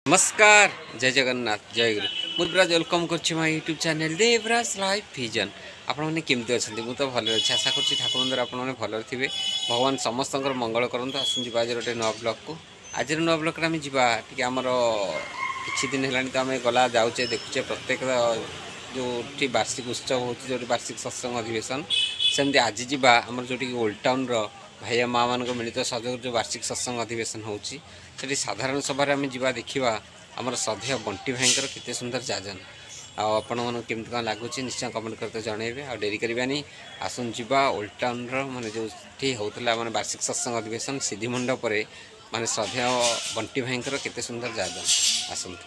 नमस्कार जय जगन्नाथ जय गुरु मुद्राज वेलकम कर YouTube channel Devraj life vision आपने केमती अच्छा मुझे तो भले अच्छे आशा कर ठाकुर मंदिर आपने भले थे भगवान समस्त मंगल करूँ आसुँच आज गोटे नुआ ब्लॉग को आज नुआ ब्लॉग आम जा आमर किसी दिन है तो आम गला जाऊे देखुचे प्रत्येक जो वार्षिक उत्सव हो जो वार्षिक सत्संग अधिवेशन सेमती आज जा आम जो ओल्ड टाउन भाई माँ मान मिलित सहयोग जो वार्षिक सत्संग अधिवेशन होती साधारण सभार आम जा देखा आमर श्रद्धेय बंटी भाई केते सुंदर जाजन आपण केमती कौन लगुच निश्चय कमेंट करते जनइबे आ डेरी करवानी आसन जा ओल्ड टाउन माने जो होता माने वार्षिक सत्संग अधिवेशन सिद्धि मंडप माने श्रद्धेय बंटी भाई केते सुंदर जाजन आसन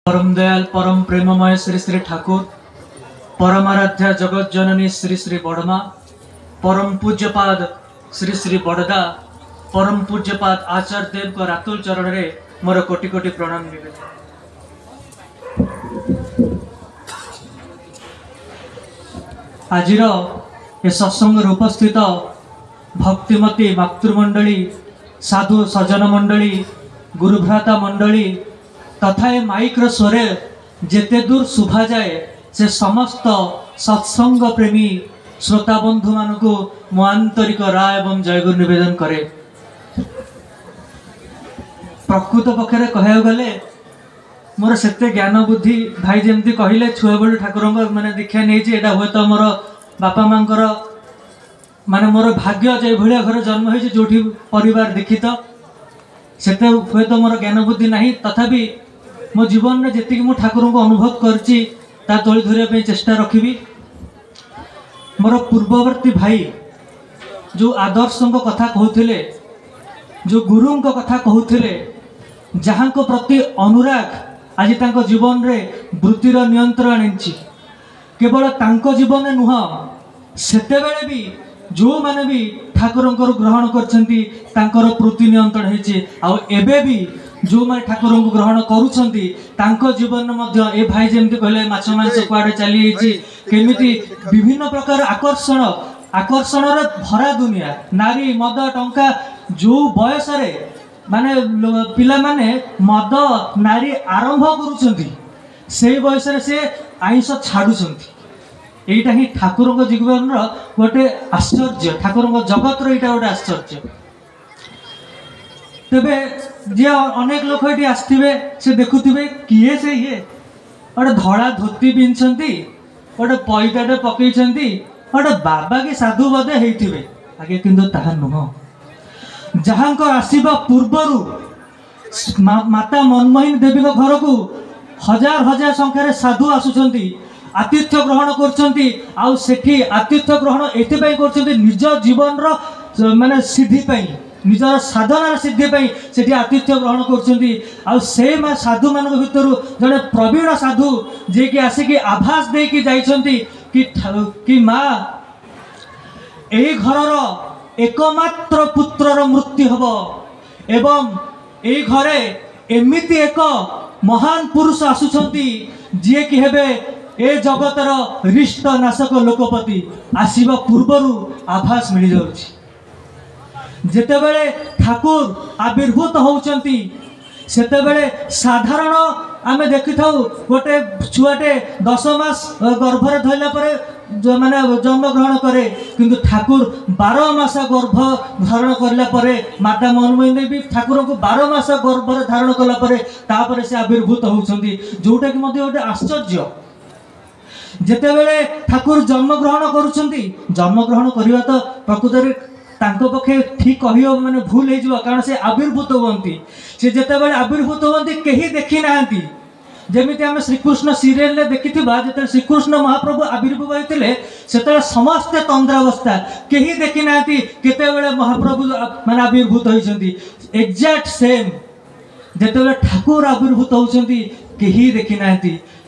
परम दयाल परम प्रेममय श्री श्री ठाकुर परमाराध्या जगत जननी श्री श्री बड़मा परम पूज्यपाद श्री श्री बड़दा परम पूज्यपाद आचार्य देव को रातुल चरण रे मोर कोटि कोटि प्रणाम निवेदन। आजिर ए सत्संग उपस्थित भक्तिमती मातृमंडली साधु सज्जन मंडली गुरुभ्राता मंडली तथा ए माइक स्वरे जेते दूर शुभा जाए से समस्त सत्संग प्रेमी श्रोता बंधु मान को मो आंतरिक राय एवं जयगुरु निवेदन करे। प्रकृत पक्षे कह गले मोर सेते ज्ञान बुद्धि भाई जमती कहले छुआ बेलू ठाकुर मैंने दीक्षा नहीं हुए तो मोर बापा माँ माने मोर भाग्य जो भाया घर जन्म हो जो परिवार दीक्षित सेते हुए तो मोर ज्ञान बुद्धि नहीं तथापि मो जीवन में जी मु ठाकुर को अनुभव करची तोली धरने चेष्टा रखी। मोर पूर्ववर्ती भाई जो आदर्श कथा कहते जो गुरु कथा कहते जहाँ को प्रति अनुराग आज तांको जीवन रे वृत्तिर नियंत्रण आनी केवल तांको जीवन में नुह सेते बेले भी जो माने भी ठाकुर ग्रहण कर वृत्ति नियंत्रण होबे भी जो मैंने ठाकुर को ग्रहण करुँच जीवन में ए भाई जमी कहले माछ मांस कुआडे चली केमिति विभिन्न प्रकार आकर्षण आकर्षण भरा दुनिया नारी मद टंका जो बयस माने पिला माने मद नारी आरंभ करुँच से बयस से आइंस छाड़ुंट यहीटा ही ठाकुर जीवन गोटे आश्चर्य ठाकुर जगत रहा गोटे आश्चर्य। तेबे जे अनेक लोक ये आसवे से देखुवे किए से ये गोटे धड़ा धोती पिंधि गोटे पैताटे पकई गोटे बाबा की साधु बदे होते आगे किंतु ताहा नुह जहाँ आसवा पूर्वर माता मनमोहिनी देवी घर को हजार हजार संख्यार साधु आसुंच आतिथ्य ग्रहण कर आतिथ्य ग्रहण एपाई कर निज जीवन माने सिद्धि निजर साधनार सिद्धि से आतिथ्य ग्रहण कर साधु मान भर जड़े प्रवीण साधु जे कि आसिक आभास देकी जाइछंती कि माँ ए घरर एकमात्र पुत्रर मृत्यु हब एवं ए घरे एमिति एक महान पुरुष आसुछंती जे कि हेबे ए जगतर रिष्ट नाशक लोकपति आसीबा पूर्वरु आभास मिल जाउछि। जेतेबेले ठाकुर आविर्भूत होउचंती सेतेबेले साधारण आमे देखि थाउ गोटे छुआटे 10 मास गर्भरे धइला परे माने जन्म ग्रहण करे किंतु ठाकुर 12 मास गर्भ धारण करला परे माता मनमोहिनी देवी ठाकुर को 12 मास गर्भरे धारण कला परे तापरे से आविर्भूत होउचंती जोटा कि मध्ये गोटे आश्चर्य। जेतेबेले ठाकुर जन्म ग्रहण करुचंती जन्म ग्रहण करबा तो प्रकृତରେ तांको पक्षे ठीक कह मैंने भूल हो कारण से आविर्भूत होती से जितेबाला आविर्भूत होती कहीं देखी ना जमी आम श्रीकृष्ण सीरियल देखी जो श्रीकृष्ण महाप्रभु आविर्भूत होते से समस्ते तंद्रावस्था कहीं देखी ना केते महाप्रभु माने आविर्भूत होती एक्जाक्ट सेम जिते ठाकुर आविर्भूत होती कहीं देखी ना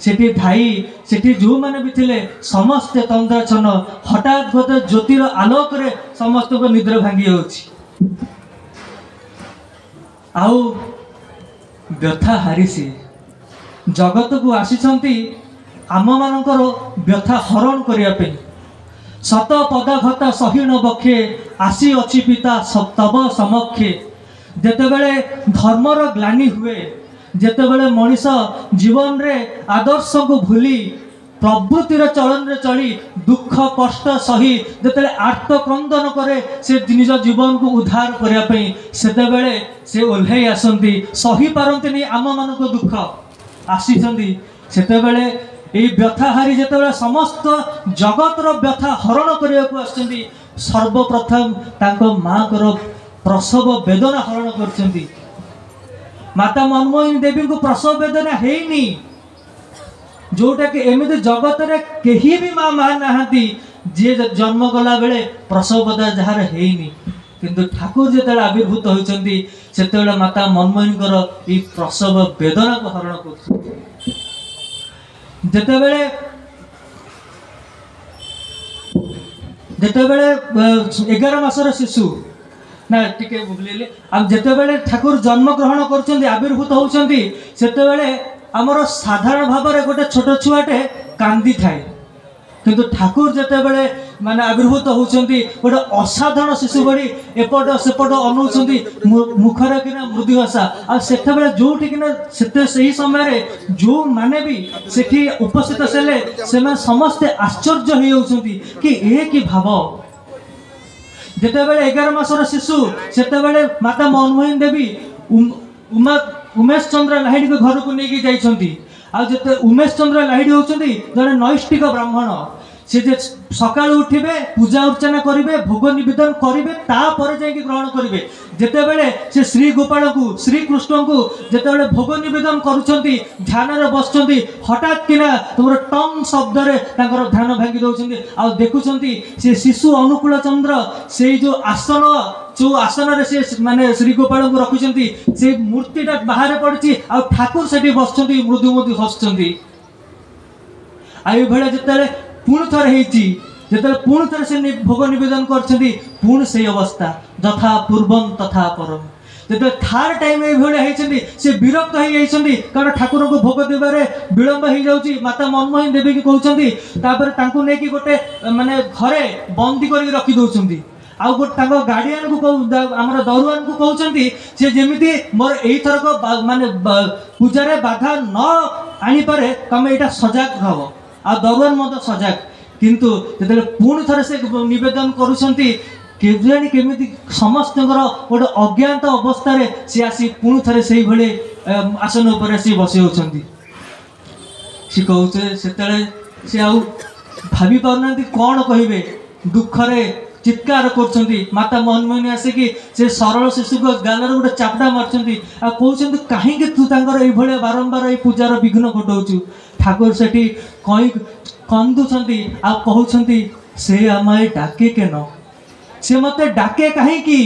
सेठी भाई सेठी जो माने भी थिले समस्ते तंद्राच्छन्न हठात गोटे ज्योतिर आलोक रे समस्त को निद्रा भांगी होछि आउ व्यथा हारिसी जगत को आसीछंती आम मानकर व्यथा हरण करिया पे शत पदाघता सहीन बक्षे आसी अछि पिता तब समक्षे ଯେତେବେଳେ ଧର୍ମର ଗ୍ଲାନି ହୁଏ, ଯେତେବେଳେ ମଣିଷ ଜୀବନରେ ଆଦର୍ଶକୁ ଭୁଲି ପ୍ରବୃତ୍ତିର ଚଳନରେ ଚଳି ଦୁଃଖ କଷ୍ଟ ସହି ଯେତେବେଳେ ଆର୍ତ୍ତକ୍ରନ୍ଦନ କରେ ସେ ନିଜ ଜୀବନକୁ ଉଦ୍ଧାର କରିବା ପାଇଁ, ସେତେବେଳେ ସେ ଓହ୍ଲାଇ ଆସନ୍ତି, ସହିପାରନ୍ତିନି ଆମମାନଙ୍କ ଦୁଃଖ ଆସିଛନ୍ତି। ସେତେବେଳେ এই ବ୍ୟଥାହାରୀ ଯେତେବେଳେ ସମସ୍ତ ଜଗତର ବ୍ୟଥା ହରଣ କରିବାକୁ ଆସୁଛନ୍ତି, ସର୍ବପ୍ରଥମ ତାଙ୍କ ମାଙ୍କର ପ୍ରସବ ବେଦନା ହରଣ କରିଛନ୍ତି। ମାତା ମନମୋହିନୀ ଦେବୀଙ୍କୁ ପ୍ରସବ ବେଦନା ହେଇନି, ଯୋଉଟା କି ଏମିତି ଜଗତରେ କେହି ବି ମା ନାହାନ୍ତି ଯିଏ ଜନ୍ମ କଲା ବେଳେ ପ୍ରସବ ବେଦନା ଯାହାର ହେଇନି। କିନ୍ତୁ ଠାକୁର ଯେତେବେଳେ ଆବିର୍ଭୂତ ହୋଇଛନ୍ତି ସେତେବେଳେ ମାତା ମନମୋହିନୀଙ୍କର এই ପ୍ରସବ ବେଦନାକୁ ହରଣ କରୁଛନ୍ତି। ଯେତେବେଳେ 11 ମାସର ଶିଶୁ ନା ଟିକେ ବୁଝିଲେ, ଆଉ ଯେତେବେଳେ ଠାକୁର ଜନ୍ମ ଗ୍ରହଣ କରୁଛନ୍ତି ଆବିର୍ଭୂତ ହେଉଛନ୍ତି ସେତେବେଳେ ଆମର ସାଧାରଣ ଭାବରେ ଗୋଟେ ଛୋଟ ଛୁଆଟେ କାନ୍ଦି ଥାଏ, କିନ୍ତୁ ଠାକୁର ଯେତେବେଳେ ମାନେ ଆବିର୍ଭୂତ ହେଉଛନ୍ତି ଗୋଟେ ଅସାଧାରଣ ଶିଶୁ ଭଳି ଏପଟ ସେପଟ ଅନଉଛନ୍ତି, ମୁଖରେ କିନା ମୃଦୁ ହସା। ଆଉ ସେତେବେଳେ ଯୋଉଠି କିନା ସେହି ସମୟରେ ଯୋଉମାନେ ବି ସେଠି ଉପସ୍ଥିତ ଥିଲେ ସେମାନେ ସମସ୍ତେ ଆଶ୍ଚର୍ଯ୍ୟ ହେଇଯାଉଛନ୍ତି କି ଏ କି ଭାବ। ଯେତେବେଳେ 11 ମାସର ଶିଶୁ ସେତେବେଳେ ମାତା ମନମୋହିନୀ ଦେବୀ ଉମେଶ ଚନ୍ଦ୍ର ଲାହିଡ଼ିଙ୍କ ଘରକୁ ନେଇକି ଯାଇଛନ୍ତି। ଆଉ ଯେତେ ଉମେଶ ଚନ୍ଦ୍ର ଲାହିଡ଼ି ହେଉଛନ୍ତି ଜଣେ ନୈଷ୍ଠିକ ବ୍ରାହ୍ମଣ, ସେ ଯେ ସକାଳୁ ଉଠିବେ, ପୂଜା ଅର୍ଚ୍ଚନା କରିବେ, ଭୋଗ ନିବେଦନ କରିବେ, ତାପରେ ଯାଇକି ଗ୍ରହଣ କରିବେ। ଯେତେବେଳେ ସେ ଶ୍ରୀ ଗୋପାଳକୁ ଶ୍ରୀକୃଷ୍ଣଙ୍କୁ ଯେତେବେଳେ ଭୋଗ ନିବେଦନ କରୁଛନ୍ତି, ଧ୍ୟାନରେ ବସୁଛନ୍ତି, ହଠାତ୍ କିନା ତୁମର ଟଙ୍ଗ ଶବ୍ଦରେ ତାଙ୍କର ଧ୍ୟାନ ଭାଙ୍ଗି ଦେଉଛନ୍ତି। ଆଉ ଦେଖୁଛନ୍ତି ସେ ଶିଶୁ ଅନୁକୂଳ ଚନ୍ଦ୍ର ସେଇ ଯୋଉ ଆସନ, ଯୋଉ ଆସନରେ ସେ ମାନେ ଶ୍ରୀ ଗୋପାଳଙ୍କୁ ରଖିଛନ୍ତି, ସେଇ ମୂର୍ତ୍ତିଟା ବାହାରେ ପଡ଼ିଛି, ଆଉ ଠାକୁର ସେଠି ବସୁଛନ୍ତି, ମୃଦୁ ମୃଦୁ ହସୁଛନ୍ତି। ଆଉ ଏଇଭଳିଆ ଯେତେବେଳେ ପୁଣି ଥରେ ହେଇଛି, ଯେତେବେଳେ ପୁଣି ଥରେ ସେ ଭୋଗ ନିବେଦନ କରିଛନ୍ତି, ପୁଣି ସେଇ ଅବସ୍ଥା ଯଥା ପୂର୍ବଂ ତଥା ପରମ୍। ଯେତେବେଳେ ଥାର୍ଡ ଟାଇମ୍ ଏଇଭଳିଆ ହେଇଛନ୍ତି ସେ ବିରକ୍ତ ହେଇଯାଇଛନ୍ତି, କାରଣ ଠାକୁରଙ୍କୁ ଭୋଗ ଦେବାରେ ବିଳମ୍ବ ହେଇଯାଉଛି। ମାତା ମନମୋହିନୀ ଦେବୀକି କହୁଛନ୍ତି, ତାପରେ ତାଙ୍କୁ ନେଇକି ଗୋଟେ ମାନେ ଘରେ ବନ୍ଦୀ କରିକି ରଖି ଦଉଛନ୍ତି। ଆଉ ଗୋଟେ ତାଙ୍କ ଗାର୍ଡିଆନକୁ ଆମର ଦରୁଆନକୁ କହୁଛନ୍ତି ସେ ଯେମିତି ମୋର ଏଇଥରକ ମାନେ ପୂଜାରେ ବାଧା ନ ଆଣିପାରେ ତମେ ଏଇଟା ସଜାଗ ହବ। ଆଉ ଦରୁଆନ ମଧ୍ୟ ସଜାଗ। କିନ୍ତୁ ଯେତେବେଳେ ପୁଣି ଥରେ ସେ ନିବେଦନ କରୁଛନ୍ତି, କେଜାଣି କେମିତି ସମସ୍ତଙ୍କର ଗୋଟେ ଅଜ୍ଞାତ ଅବସ୍ଥାରେ ସେ ଆସି ପୁଣି ଥରେ ସେଇଭଳି ଆସନ ଉପରେ ଆସି ବସି ହେଉଛନ୍ତି। ସେ କହୁছে ସେତେବେଳେ ସେ ଆଉ ଭାବି ପାରୁନାହାନ୍ତି କ'ଣ କହିବେ, ଦୁଃଖରେ ଚିତ୍କାର କରୁଛନ୍ତି। ମାତା ମନମୋହିନୀ ଆସିକି ସେ ସରଳ ଶିଶୁଙ୍କ ଗାଲରେ ଗୋଟେ ଚାପଡ଼ା ମାରୁଛନ୍ତି, ଆଉ କହୁଛନ୍ତି କାହିଁକି ତୁ ତାଙ୍କର ଏଇଭଳିଆ ବାରମ୍ବାର ଏଇ ପୂଜାର ବିଘ୍ନ ଘଟଉଛୁ। ଠାକୁର ସେଠି କନ୍ଦୁଛନ୍ତି ଆଉ କହୁଛନ୍ତି ସେ আমায় ଡାକେ କେନ, ସେ ମତେ ଡାକେ କାହିଁକି।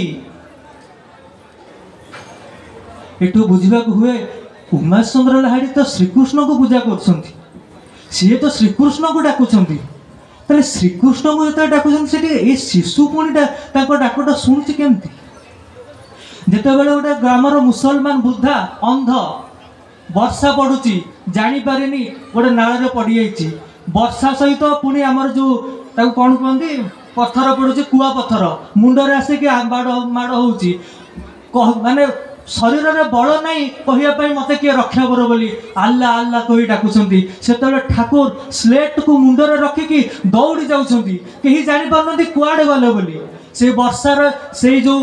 ଏଠୁ ବୁଝିବାକୁ ହୁଏ ଉମେଶ ଚନ୍ଦ୍ର ଲାହିଡ଼ି ତ ଶ୍ରୀକୃଷ୍ଣଙ୍କୁ ପୂଜା କରୁଛନ୍ତି, ସିଏ ତ ଶ୍ରୀକୃଷ୍ଣଙ୍କୁ ଡାକୁଛନ୍ତି, ତାହେଲେ ଶ୍ରୀକୃଷ୍ଣଙ୍କୁ ଯେତେବେଳେ ଡାକୁଛନ୍ତି ସେଠି ଏ ଶିଶୁ ପୁଣି ତାଙ୍କ ଡାକଟା ଶୁଣୁଛି କେମିତି। ଯେତେବେଳେ ଗୋଟେ ଗ୍ରାମର ମୁସଲମାନ ବୃଦ୍ଧା ଅନ୍ଧ, ବର୍ଷା ପଡୁଛି, ଜାଣିପାରିନି ଗୋଟେ ନାଳରେ ପଡ଼ିଯାଇଛି, ବର୍ଷା ସହିତ ପୁଣି ଆମର ଯୋଉ ତାକୁ କ'ଣ କୁହନ୍ତି ପଥର ପଡୁଛି, କୁଆ ପଥର ମୁଣ୍ଡରେ ଆସିକି ମାଡ଼ ହଉଛି, ମାନେ ଶରୀରରେ ବଳ ନାହିଁ କହିବା ପାଇଁ ମତେ କିଏ ରକ୍ଷା କର ବୋଲି ଆଲ୍ଲା ଆଲ୍ଲା କହି ଡାକୁଛନ୍ତି। ସେତେବେଳେ ଠାକୁର ସ୍ଲେଟକୁ ମୁଣ୍ଡରେ ରଖିକି ଦୌଡ଼ି ଯାଉଛନ୍ତି, କେହି ଜାଣିପାରୁନାହାନ୍ତି କୁଆଡ଼େ ଗଲେ ବୋଲି। ସେ ବର୍ଷାର ସେଇ ଯୋଉ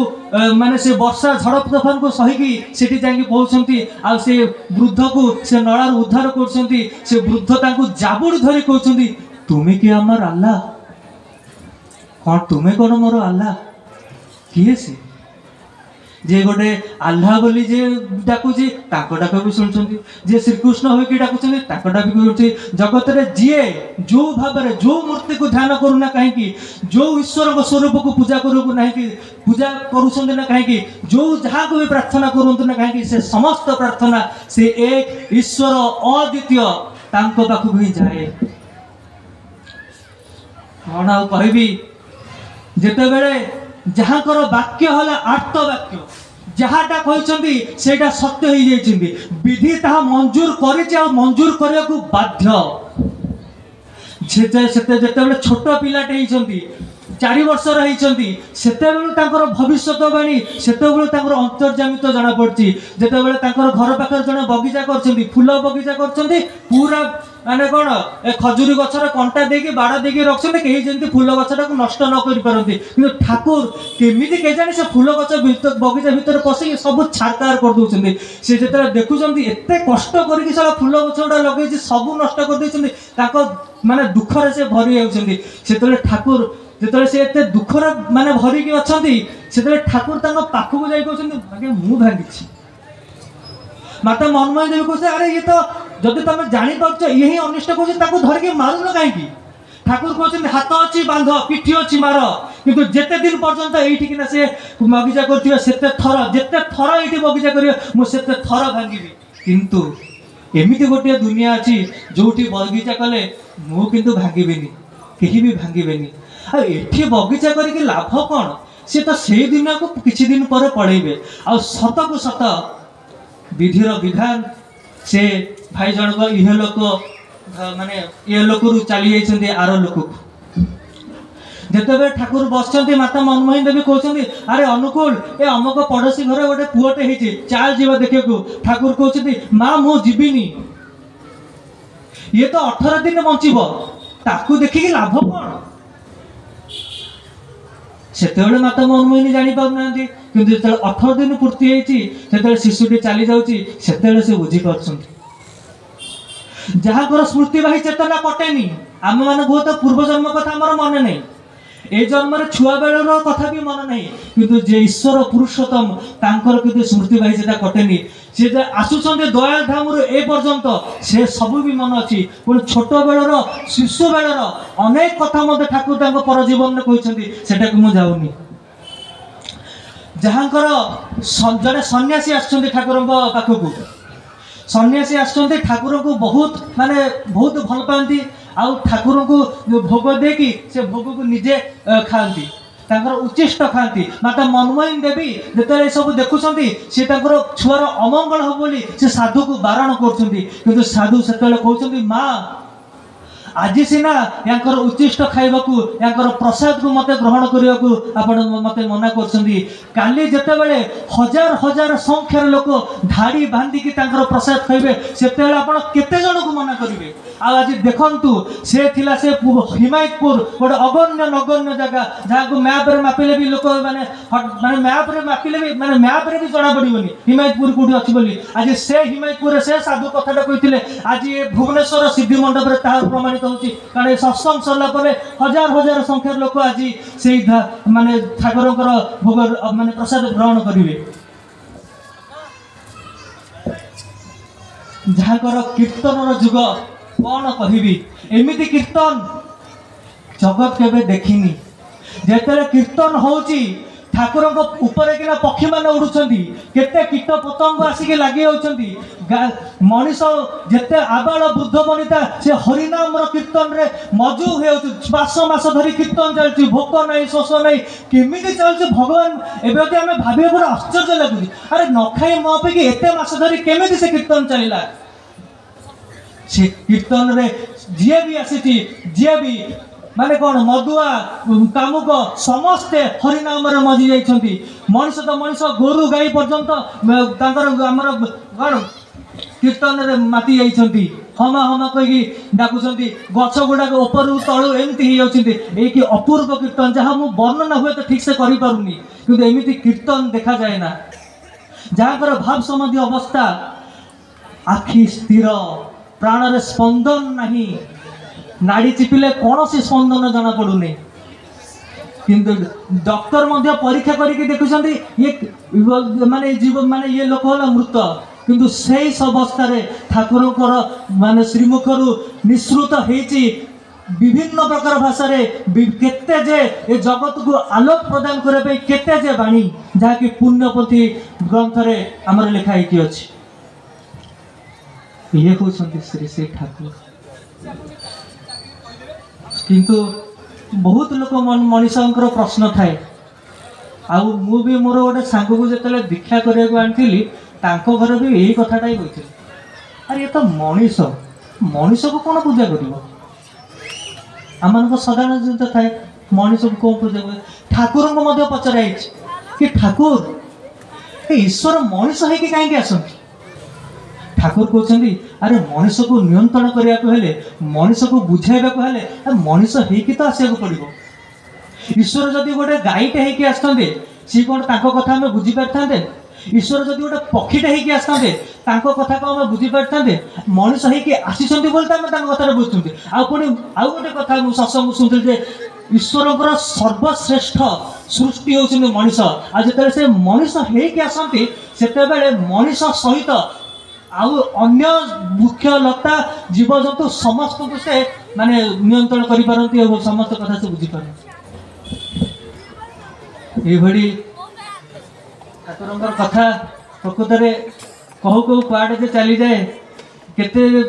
ମାନେ ସେ ବର୍ଷା ଝଡ଼ ତୋଫାନକୁ ସହିକି ସେଠି ଯାଇକି ପହଞ୍ଚୁଛନ୍ତି, ଆଉ ସେ ବୃଦ୍ଧକୁ ସେ ନଳାରୁ ଉଦ୍ଧାର କରୁଛନ୍ତି। ସେ ବୃଦ୍ଧ ତାଙ୍କୁ ଜାବୁଡ଼ି ଧରି କହୁଛନ୍ତି ତୁମେ କି ଆମର ଆଲ୍ଲା, କ'ଣ ତୁମେ କ'ଣ ମୋର ଆଲ୍ଲା। କିଏ ସେ ଯେ ଗୋଟେ ଆଲ୍ଲା ବୋଲି ଯେ ଡାକୁଛି ତାଙ୍କ ଡାକ ବି ଶୁଣୁଛନ୍ତି, ଯିଏ ଶ୍ରୀକୃଷ୍ଣ ହୋଇକି ଡାକୁଛନ୍ତି ତାଙ୍କ ଡାକ ବି ଶୁଣୁଛି। ଜଗତରେ ଯିଏ ଯୋଉ ଭାବରେ ଯୋଉ ମୂର୍ତ୍ତିକୁ ଧ୍ୟାନ କରୁନା କାହିଁକି, ଯୋଉ ଈଶ୍ୱରଙ୍କ ସ୍ୱରୂପକୁ ପୂଜା କରୁଛନ୍ତି ନା କାହିଁକି, ଯୋଉ ଯାହାକୁ ବି ପ୍ରାର୍ଥନା କରନ୍ତୁ ନା କାହିଁକି, ସେ ସମସ୍ତ ପ୍ରାର୍ଥନା ସେ ଏକ ଈଶ୍ୱର ଅଦ୍ୱିତୀୟ ତାଙ୍କ ପାଖକୁ ହିଁ ଯାଏ। କ'ଣ ଆଉ କହିବି, ଯେତେବେଳେ ଯାହାଙ୍କର ବାକ୍ୟ ହେଲା ଆର୍ତ ବାକ୍ୟ, ଯାହାଟା କହିଛନ୍ତି ସେଇଟା ସତ୍ୟ ହେଇଯାଇଛନ୍ତି, ବିଧି ତାହା ମଞ୍ଜୁର କରିଛି ଆଉ ମଞ୍ଜୁର କରିବାକୁ ବାଧ୍ୟ। ଯେତେବେଳେ ଛୋଟ ପିଲାଟେ ହେଇଛନ୍ତି, 4 ବର୍ଷର ହେଇଛନ୍ତି ସେତେବେଳେ ତାଙ୍କର ଭବିଷ୍ୟତବାଣୀ ସେତେବେଳେ ତାଙ୍କର ଅନ୍ତର୍ଜାମିତ ଜଣାପଡ଼ୁଛି। ଯେତେବେଳେ ତାଙ୍କର ଘର ପାଖରେ ଜଣେ ବଗିଚା କରିଛନ୍ତି, ଫୁଲ ବଗିଚା କରିଛନ୍ତି, ପୁରା ମାନେ କ'ଣ ଏ ଖଜୁରୀ ଗଛର କଣ୍ଟା ଦେଇକି ବାଡ଼ ଦେଇକି ରଖିଛନ୍ତି, କେହି ଯେମିତି ଫୁଲ ଗଛଟାକୁ ନଷ୍ଟ ନ କରିପାରନ୍ତି। କିନ୍ତୁ ଠାକୁର କେମିତି କେଜାଣି ସେ ଫୁଲ ଗଛ ବଗିଚା ଭିତରେ ପଶିକି ସବୁ ଛାରକାର କରିଦେଉଛନ୍ତି। ସେ ଯେତେବେଳେ ଦେଖୁଛନ୍ତି ଏତେ କଷ୍ଟ କରିକି ସେଟା ଫୁଲ ଗଛ ଗୁଡ଼ା ଲଗେଇଛି ସବୁ ନଷ୍ଟ କରିଦେଇଛନ୍ତି, ତାଙ୍କ ମାନେ ଦୁଃଖରେ ସେ ଭରି ଯାଉଛନ୍ତି। ସେତେବେଳେ ଠାକୁର ଯେତେବେଳେ ସେ ଏତେ ଦୁଃଖରେ ମାନେ ଭରିକି ଅଛନ୍ତି, ସେତେବେଳେ ଠାକୁର ତାଙ୍କ ପାଖକୁ ଯାଇ କହୁଛନ୍ତି ଆଜ୍ଞା ମୁଁ ଭାଙ୍ଗିଛି। ମାତା ମନମୋହିନୀ ଦେବୀ କହୁছে ଆରେ ଇଏ ତ ଯଦି ତମେ ଜାଣିପାରୁଛ ଇଏ ହିଁ ଅନିଷ୍ଟ କରୁଛି, ତାକୁ ଧରିକି ମାରୁନ କାହିଁକି? ଠାକୁର କହୁଛନ୍ତି ହାତ ଅଛି ବାନ୍ଧ, ପିଠି ଅଛି ମାର, କିନ୍ତୁ ଯେତେ ଦିନ ପର୍ଯ୍ୟନ୍ତ ଏଇଠିକିନା ସେ ବଗିଚା କରୁଥିବେ ଯେତେ ଥର ଏଇଠି ବଗିଚା କରିବେ ମୁଁ ସେତେ ଥର ଭାଙ୍ଗିବି। କିନ୍ତୁ ଏମିତି ଗୋଟିଏ ଦୁନିଆ ଅଛି ଯୋଉଠି ବଗିଚା କଲେ ମୁଁ କିନ୍ତୁ ଭାଙ୍ଗିବିନି, କେହି ବି ଭାଙ୍ଗିବେନି। ଆଉ ଏଠି ବଗିଚା କରିକି ଲାଭ କ'ଣ? ସେ ତ ସେଇ ଦିନକୁ କିଛି ଦିନ ପରେ ପଳେଇବେ। ଆଉ ସତକୁ ସତ ବିଧିର ବିଧାନ ସେ ଭାଇ ଜଣକ ଇହଲୋକ ମାନେ ଏ ଲୋକରୁ ଚାଲି ଯାଇଛନ୍ତି ଆର ଲୋକକୁ। ଯେତେବେଳେ ଠାକୁର ବସିଛନ୍ତି ମାତା ମନମୋହିନୀ ଦେବୀ କହୁଛନ୍ତି ଆରେ ଅନୁକୂଳ ଏ ଅମକ ପଡ଼ୋଶୀ ଘରେ ଗୋଟେ ପୁଅଟେ ହେଇଛି, ଚାଲ ଯିବା ଦେଖିବାକୁ। ଠାକୁର କହୁଛନ୍ତି ମା ମୁଁ ଯିବିନି, ଇଏ ତ 18 ଦିନ ବଞ୍ଚିବ, ତାକୁ ଦେଖିକି ଲାଭ କ'ଣ? ସେତେବେଳେ ମାତା ମନମୋହିନୀ ଜାଣିପାରୁନାହାନ୍ତି, କିନ୍ତୁ ଯେତେବେଳେ 18 ଦିନ ପୂର୍ତ୍ତି ହେଇଛି, ସେତେବେଳେ ଶିଶୁଟି ଚାଲି ଯାଉଛି, ସେତେବେଳେ ସେ ବୁଝିପାରୁଛନ୍ତି। ଯାହାଙ୍କର ସ୍ମୃତିବାହୀ ଚେତନା କଟେନି, ଆମମାନେ ହୁଏତ ପୂର୍ବଜନ୍ମ କଥା ଆମର ମନେ ନାହିଁ, ଏ ଜନ୍ମରେ ଛୁଆ ବେଳର କଥା ବି ମନେ ନାହିଁ, କିନ୍ତୁ ଯେ ଈଶ୍ୱର ପୁରୁଷୋତ୍ତମ ତାଙ୍କର କିନ୍ତୁ ସ୍ମୃତିବାହୀ ସେଟା କଟେନି। ସେ ଯେ ଆସୁଛନ୍ତି ଦୟା ଧାମରୁ ଏ ପର୍ଯ୍ୟନ୍ତ ସେ ସବୁ ବି ମନେ ଅଛି। ପୁଣି ଛୋଟ ବେଳର ଶିଶୁ ବେଳର ଅନେକ କଥା ମଧ୍ୟ ଠାକୁର ତାଙ୍କ ପର ଜୀବନରେ କହିଛନ୍ତି, ସେଟାକୁ ମୁଁ ଯାଉନି। ଯାହାଙ୍କର ଜଣେ ସନ୍ନ୍ୟାସୀ ଆସିଛନ୍ତି ଠାକୁରଙ୍କ ପାଖକୁ, ସନ୍ନ୍ୟାସୀ ଆସିଛନ୍ତି ଠାକୁରଙ୍କୁ ବହୁତ ମାନେ ବହୁତ ଭଲ ପାଆନ୍ତି, ଆଉ ଠାକୁରଙ୍କୁ ଭୋଗ ଦେଇକି ସେ ଭୋଗକୁ ନିଜେ ଖାଆନ୍ତି, ତାଙ୍କର ଉଚ୍ଚିଷ୍ଟ ଖାଆନ୍ତି। ମାତା ମନମୋହିନୀ ଦେବୀ ଯେତେବେଳେ ଏସବୁ ଦେଖୁଛନ୍ତି, ସେ ତାଙ୍କର ଛୁଆର ଅମଙ୍ଗଳ ହବ ବୋଲି ସେ ସାଧୁକୁ ବାରଣ କରୁଛନ୍ତି, କିନ୍ତୁ ସାଧୁ ସେତେବେଳେ କହୁଛନ୍ତି ମା ଆଜି ସିନା ୟାଙ୍କର ଉଚ୍ଚିଷ୍ଟ ଖାଇବାକୁ ୟାଙ୍କର ପ୍ରସାଦକୁ ମୋତେ ଗ୍ରହଣ କରିବାକୁ ଆପଣ ମୋତେ ମନା କରୁଛନ୍ତି, କାଲି ଯେତେବେଳେ ହଜାର ହଜାର ସଂଖ୍ୟାର ଲୋକ ଧାଡ଼ି ବାନ୍ଧିକି ତାଙ୍କର ପ୍ରସାଦ ଖାଇବେ ସେତେବେଳେ ଆପଣ କେତେ ଜଣକୁ ମନା କରିବେ? ଆଉ ଆଜି ଦେଖନ୍ତୁ ସେ ଥିଲା ସେ ହିମାୟତପୁର ଗୋଟେ ଅଗଣ୍ୟ ନଗଣ୍ୟ ଜାଗା, ଯାହାକୁ ମ୍ୟାପରେ ମାପିଲେ ବି ଲୋକ ମାନେ ମ୍ୟାପରେ ମାପିଲେ ବି ମାନେ ମ୍ୟାପରେ ବି ଜଣା ପଡ଼ିବନି ହିମାୟତପୁର କୋଉଠି ଅଛି ବୋଲି। ଆଜି ସେ ହିମାୟତପୁରରେ ସେ ସାଧୁ କଥାଟା କହିଥିଲେ, ଆଜି ଏ ଭୁବନେଶ୍ୱର ସିଦ୍ଧି ମଣ୍ଡପରେ ତାହା ପ୍ରମାଣିତ ହଉଛି। କାରଣ ଏ ସତ୍ସଙ୍ଗ ସରିଲା ପରେ ହଜାର ହଜାର ସଂଖ୍ୟାର ଲୋକ ଆଜି ସେଇ ମାନେ ଠାକୁରଙ୍କର ଭୋଗ ମାନେ ପ୍ରସାଦ ଗ୍ରହଣ କରିବେ। ଯାହାଙ୍କର କୀର୍ତ୍ତନର ଯୁଗ କ'ଣ କହିବି, ଏମିତି କୀର୍ତ୍ତନ ଜଗତ କେବେ ଦେଖିନି। ଯେତେବେଳେ କୀର୍ତ୍ତନ ହଉଛି ଠାକୁରଙ୍କ ଉପରେ କିନା ପକ୍ଷୀମାନେ ଉଡୁଛନ୍ତି, କେତେ କୀଟ ପତଙ୍ଗ ଆସିକି ଲାଗି ଯାଉଛନ୍ତି, ମଣିଷ ଯେତେ ଆବାଳ ବୃଦ୍ଧ ବନିତା ସେ ହରିନାମର କୀର୍ତ୍ତନରେ ମଜୁ ହେଉଛୁ, ମାସ ମାସ ଧରି କୀର୍ତ୍ତନ ଚାଲିଛି, ଭୋକ ନାହିଁ ଶୋଷ ନାହିଁ, କେମିତି ଚାଲିଛି ଭଗବାନ ଏବେ ଯଦି ଆମେ ଭାବିବା ପୁରା ଆଶ୍ଚର୍ଯ୍ୟ ଲାଗୁଛି। ଆରେ ନ ଖାଇ ନ ପିଇକି ଏତେ ମାସ ଧରି କେମିତି ସେ କୀର୍ତ୍ତନ ଚାଲିଲା? ସେ କୀର୍ତ୍ତନରେ ଯିଏ ବି ଆସିଛି, ଯିଏ ବି ମାନେ କ'ଣ ମଦୁଆ କାମୁକ ସମସ୍ତେ ହରିନାମରେ ମଜି ଯାଇଛନ୍ତି। ମଣିଷ ତ ମଣିଷ, ଗୋରୁ ଗାଈ ପର୍ଯ୍ୟନ୍ତ ତାଙ୍କର ଆମର କ'ଣ କୀର୍ତ୍ତନରେ ମାତି ଯାଇଛନ୍ତି, ହମା ହମା କହିକି ଡାକୁଛନ୍ତି, ଗଛ ଗୁଡ଼ାକ ଉପରୁ ତଳୁ ଏମିତି ହେଇଯାଉଛନ୍ତି। ଏଇକି ଅପୂର୍ବ କୀର୍ତ୍ତନ, ଯାହା ମୁଁ ବର୍ଣ୍ଣନା ହୁଏତ ଠିକ୍ ସେ କରିପାରୁନି, କିନ୍ତୁ ଏମିତି କୀର୍ତ୍ତନ ଦେଖାଯାଏ ନା। ଯାହାଙ୍କର ଭାବ ସମାଧି ଅବସ୍ଥା, ଆଖି ସ୍ଥିର, ପ୍ରାଣରେ ସ୍ପନ୍ଦନ ନାହିଁ, ନାଡ଼ି ଚିପିଲେ କୌଣସି ସ୍ପନ୍ଦନ ଜଣାପଡ଼ୁନି, କିନ୍ତୁ ଡକ୍ଟର ମଧ୍ୟ ପରୀକ୍ଷା କରିକି ଦେଖୁଛନ୍ତି ଇଏ ମାନେ ଇଏ ଲୋକ ହେଲା ମୃତ, କିନ୍ତୁ ସେଇ ଅବସ୍ଥାରେ ଠାକୁରଙ୍କର ମାନେ ଶ୍ରୀମୁଖରୁ ନିଃସୃତ ହେଇଛି ବିଭିନ୍ନ ପ୍ରକାର ଭାଷାରେ କେତେ ଯେ ଏ ଜଗତକୁ ଆଲୋକ ପ୍ରଦାନ କରିବା ପାଇଁ କେତେ ଯେ ବାଣୀ, ଯାହାକି ପୁଣ୍ୟପୋଥି ଗ୍ରନ୍ଥରେ ଆମର ଲେଖା ହେଇକି ଅଛି। ଇଏ ହେଉଛନ୍ତି ଶ୍ରୀ ଶ୍ରୀ ଠାକୁର। କିନ୍ତୁ ବହୁତ ଲୋକ ମଣିଷଙ୍କର ପ୍ରଶ୍ନ ଥାଏ, ଆଉ ମୁଁ ବି ମୋର ଗୋଟେ ସାଙ୍ଗକୁ ଯେତେବେଳେ ଦୀକ୍ଷା କରିବାକୁ ଆଣିଥିଲି, ତାଙ୍କ ଘରେ ବି ଏଇ କଥାଟା ହିଁ କହିଥିଲି, ଆରେ ଏ ତ ମଣିଷ, ମଣିଷକୁ କ'ଣ ପୂଜା କରିବ? ଆମମାନଙ୍କ ସାଧାରଣ ଜିନିଷ ଥାଏ, मनीष को कौन पूजा करे ठाकुर को पचरा कि ठाकुर ईश्वर मनीष है कि कहीं आसती ठाकुर कहते अरे मनीष को नियंत्रण करने को हेले मनीष को बुझाइबा को हेले मनीष होइकी तो आसिया पड़ो ईश्वर जदि गोटे गाईटे होइकी आसते सी कौन तांको कथा आम बुझी पारि ईश्वर जदि गोटे पक्षीटे होइकी आसते तांको कथा को आम बुझी पारि मनीष होइकी आसीछन्ति बोली तो आम तांको कथा बुझुछन्ति आ पुणी आउ गोटे कथा सत्संग शुणुଥିଲି जे ईश्वर सर्वश्रेष्ठ सृष्टि होउछन्ति मनीष आ जेतेबेले से मनीष होइकी आसन्ति सेतेबेले मनीष सहित आउ अन्य मुख्य लता जीवजंतु समस्त को से माने नियंत्रण करि पारंती और समस्त कथा से बुझी पारंती ए भड़ी ठाकुरंकर कथा प्रकृत रे कहू कहू पाड़े जे चली जाए केते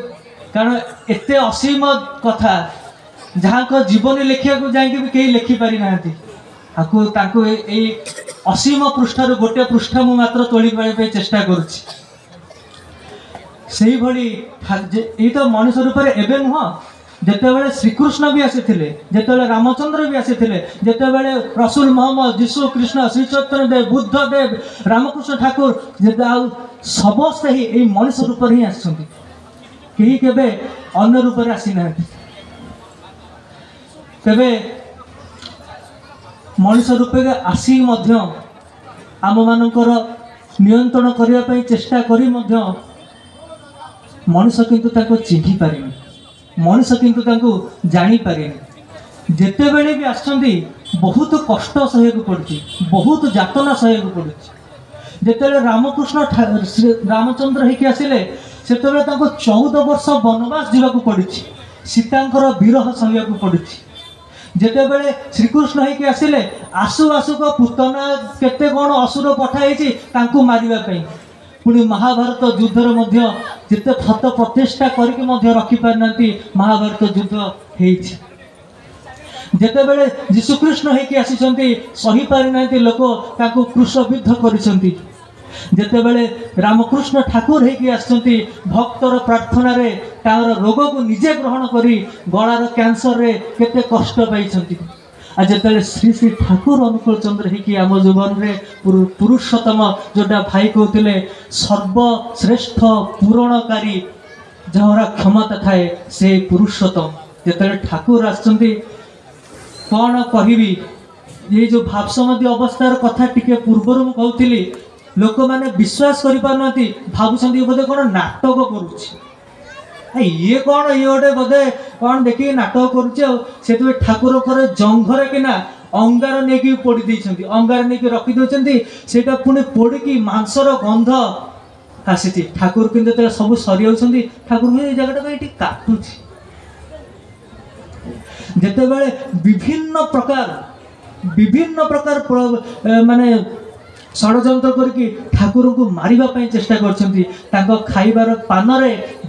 कारण एते असीम कथा जहाँ को जीवन लिखिया को जाए भी कहीं लिखि पारि नांती आकु ताकु ए असीम पृष्ठार गोटे पृष्ठ मु मात्र तोली पाए चेष्टा करूछि से भली ये तो मनुष्य रूप में एवं नुह जितेबाला श्रीकृष्ण भी आसीथिले जितेबाला रामचंद्र भी आसीथिले जितेबाला रसूल मोहम्मद जीशु कृष्ण श्री चैतन्य देव बुद्ध देव रामकृष्ण ठाकुर समस्ते ही मनुष्य रूप ही आसछन्ति केही केबे अन्य रूप में आसी ना तेबे मनुष्य रूप में आसी मध्य आम मानकर नियंत्रण करने पई चेष्टा करी मध्य मनुष्य किंतु ताको चिन्हि पारिनी मनुष्य किंतु ताको जानी पारिनी जेते बेले भी आछंती बहुत कष्ट सहयोग पड़ुची बहुत यातना सहयोग पड़ुची जेतेले रामकृष्ण रामचंद्र हेकि आसिले सेतेबेले ताको 14 वर्ष वनवास जीवाकू पड़ुची सीतांकर विरह सहयोग पड़ुची जेतेबेले श्रीकृष्ण हेकि आसिले आसु आसु को पुतना केते कोन असुर पठाइछि तांकू मारिबा पई पुणी महाभारत युद्धर मध्य जिते फत प्रतिष्ठा करके रखी पारना महाभारत युद्ध होती जितेबले जीशुकृष्ण होकि आसी सही पारिना लोक ताको क्रुशबिद्ध करिसेंति जितेबले रामकृष्ण ठाकुर होकि आसछन्ति भक्तर प्रार्थना रे तार रोग को निजे ग्रहण करी गलार कैंसर रे केते कष्ट पाइछन्ति आज जिते श्री श्री ठाकुर अनुकूल चंद्र होकि आम जीवन में पुरुषोत्तम जोटा भाई कहते सर्वश्रेष्ठ पूरणकारी जहाँ क्षमता थाए से पुरुषोत्तम जिते ठाकुर आसछन्ति कौन कहबी ये जो भावसमती अवस्थार कथा टिके पूर्वर मु कहूली लोक मैंने विश्वास कर भावुं बोधे कौन नाटक करुच्ची ये कौन ये गोटे बोधे कौन देखिए नाटक करुचे ठाकुर जंघरे किना अंगार नहीं पोड़ी देइछन्ति अंगार नहीं रखी दौरान से पुणी पोड़ी मांसर गंध आसी ठाकुर कि सब सरी जाऊँच ठाकुर ये जगटा कहीं काटुची जिते बड़े विभिन्न प्रकार माने षड्यंत्र करके ठाकुर को मारिबा चेष्टा कर खाइबार पान